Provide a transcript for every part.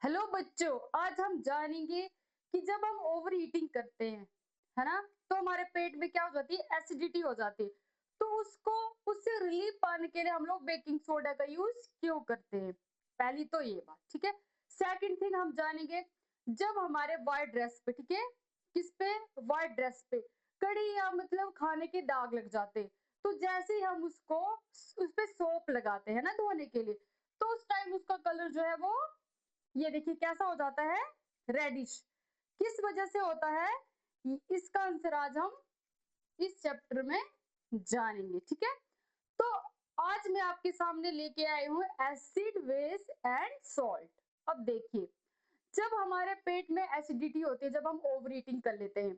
Hello बच्चों, आज हम जानेंगे कि जब हम ओवर ईटिंग करते हैं, है ना, तो हमारे पेट में क्या हो जाती है, एसिडिटी हो जाती है। तो उसको उससे रिलीफ पाने के लिए हम लोग बेकिंग सोडा का यूज क्यों करते हैं। पहली तो ये बात, ठीक है। सेकंड थिंग हम जानेंगे, जब हमारे व्हाइट ड्रेस पे, ठीक है, किस पे, व्हाइट ड्रेस पे कड़ी या मतलब खाने के दाग लग जाते हैं, तो जैसे ही हम उसको उस पे सोप लगाते हैं ना धोने के लिए, तो उस टाइम उसका कलर जो है वो, ये देखिए कैसा हो जाता है, रेडिश। किस वजह से होता है, इसका आंसर आज हम इस चैप्टर में जानेंगे, ठीक है। तो आज मैं आपके सामने लेके आई हूँ एसिड, बेस एंड सॉल्ट। अब देखिए, जब हमारे पेट में एसिडिटी होती है, जब हम ओवर ईटिंग कर लेते हैं,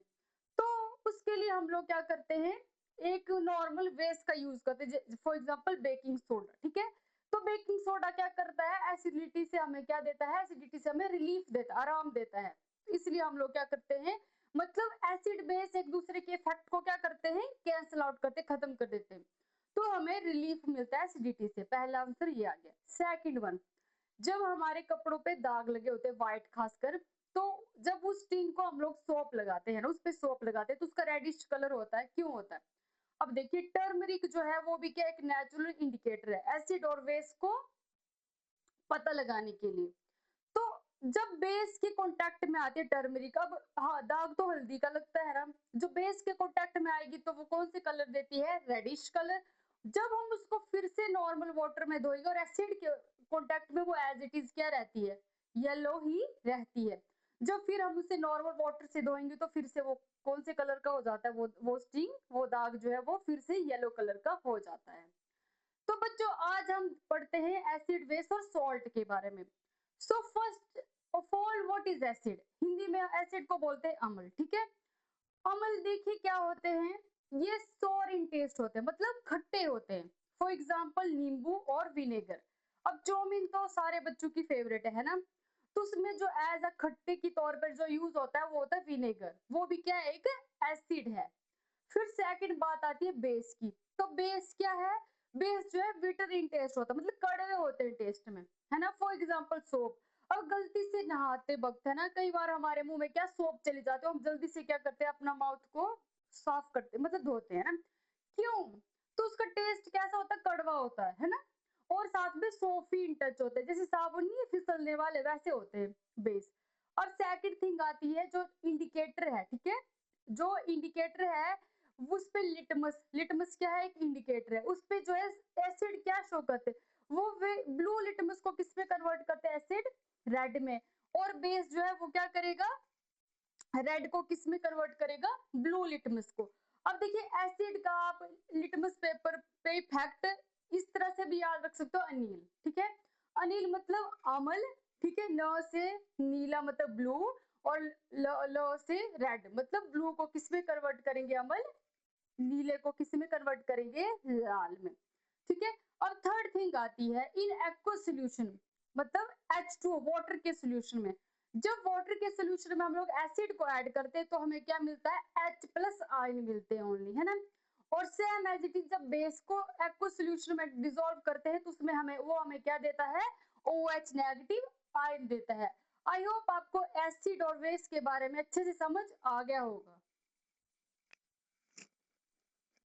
तो उसके लिए हम लोग क्या करते हैं, एक नॉर्मल बेस का यूज करते हैं, फॉर एग्जांपल बेकिंग सोडा, ठीक है। तो बेकिंग सोडा क्या करता है, एसिडिटी से हमें क्या देता है, एसिडिटी से हमें रिलीफ देता है, आराम देता है। इसलिए हम लोग क्या करते हैं, मतलब एसिड बेस एक दूसरे के इफेक्ट को क्या करते हैं, कैंसल आउट करते, खत्म कर देते हैं। तो हमें रिलीफ मिलता है एसिडिटी से। पहला आंसर ये आ गया। सेकंड वन, जब हमारे कपड़ों पे दाग लगे होते हैं, व्हाइट खासकर, तो जब उस स्टिंग को हम लोग सोप लगाते हैं ना, उस पे सोप लगाते हैं, तो उसका रेडिश कलर होता है, क्यों होता है। अब देखिए, टर्मरिक जो है वो भी क्या, एक नेचुरल इंडिकेटर है एसिड और बेस को पता लगाने के लिए। तो जब बेस के कांटेक्ट में आती है टर्मरिक, अब हाँ, दाग तो हल्दी का लगता है ना, जो बेस के कांटेक्ट में आएगी तो वो कौन से कलर देती है, रेडिश कलर। जब हम उसको फिर से नॉर्मल वाटर में धोएंगे और एसिड के कांटेक्ट में, वो एज इट इज क्या रहती है, येलो ही रहती है। जब फिर हम उसे नॉर्मल वाटर से धोएंगे तो फिर से वो कौन से कलर का हो जाता है, वो स्टिंग, वो दाग जो है वो फिर से येलो कलर का हो जाता है। तो बच्चों, आज हम पढ़ते हैं एसिड, बेस और सॉल्ट के बारे में। So first of all, what is acid. Hindi में एसिड को बोलते हैं अम्ल, ठीक है। अम्ल देखिए क्या होते हैं, ये सोर इन टेस्ट होते हैं, मतलब खट्टे होते हैं। फॉर एग्जाम्पल नींबू और विनेगर। अब चौमिन तो सारे बच्चों की फेवरेट है ना, तो उसमें जो एज अ खट्टे के तौर पर जो यूज होता है वो होता है विनेगर, वो भी क्या है, एक एसिड है। फिर सेकंड बात आती है बेस की। तो बेस क्या है, बेस जो है बिटर इन टेस्ट होता है, मतलब कड़वे होते हैं टेस्ट में, है ना। For example soap. और गलती से नहाते वक्त, है ना, कई बार हमारे मुंह में क्या सोप चली जाती है, हम जल्दी से क्या करते हैं, अपना माउथ को साफ करते, मतलब धोते हैं ना, क्यों। तो उसका टेस्ट कैसा होता है, कड़वा होता है ना। और साथ में सोफी इन टच होते हैं, जैसे साबुन नहीं है फिसलने वाले, वैसे होते हैं बेस। और सेकंड थिंग आती है जो इंडिकेटर है, ठीक है, जो इंडिकेटर है उस पे लिटमस, लिटमस क्या है, एक इंडिकेटर है, उस पे जो है एसिड क्या शो करते हैं, वो ब्लू लिटमस को किस में कन्वर्ट करते हैं, एसिड, रेड में। और बेस जो है वो क्या करेगा, रेड को किस में कन्वर्ट करेगा, ब्लू लिटमस को। अब देखिए, एसिड का आप लिटमस पेपर पे इफेक्ट इस तरह से भी याद रख सकते हो, अनील, ठीक है। अनील मतलब अमल, ठीक है, न से नीला मतलब ब्लू, और ल से रेड, मतलब ब्लू को किस में कन्वर्ट करेंगे, अमल, नीले को किस में कन्वर्ट करेंगे, लाल में, ठीक है। और थर्ड थिंग आती है इन एक्व सोल्यूशन, मतलब H2O वाटर के सोल्यूशन में। जब वाटर के सोल्यूशन में हम लोग एसिड को ऐड करते हैं तो हमें क्या मिलता है, H प्लस आयन मिलते हैं ओनली, है ना। और सेम एज इट इज, जब बेस को एक्व सोल्यूशन में डिसॉल्व करते हैं तो उसमें हमें क्या देता है, OH नेगेटिव आयन देता है। आई होप आपको एसिड और बेस के बारे में अच्छे से समझ आ गया होगा।